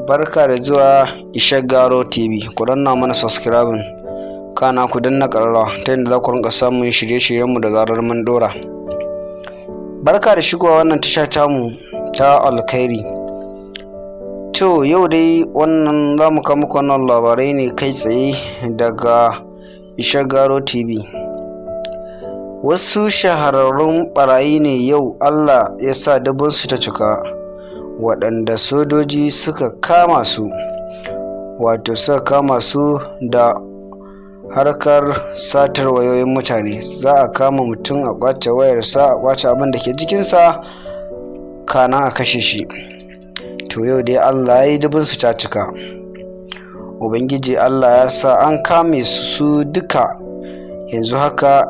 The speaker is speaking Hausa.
Barka da zuwa Ishagaro TV. Ku danna mana subscribing kana ku danna ƙararrawa ta yadda za ku rinka samun shirye-shiryenmu da zarar mun dora. Barka da shigowa wannan tasha tamu ta alkhairi. To yau dai wannan za mu kawo muku wannan labarai ne kai tsaye daga Ishagaro TV. Wasu shahararrun ɓarayi ne yau Allah ya sa dubunsu ta cika, waɗanda sojoji suka kama su, suka kama su da harkar satar wayoyin mutane. Za a kama mutum a ƙwace wayarsa, a ƙwace abin da ke jikinsa, kana a kashe shi. To yau dai Allah ya yi dubunsu ta cika. Ubangiji Allah ya sa an kame su duka. Yanzu haka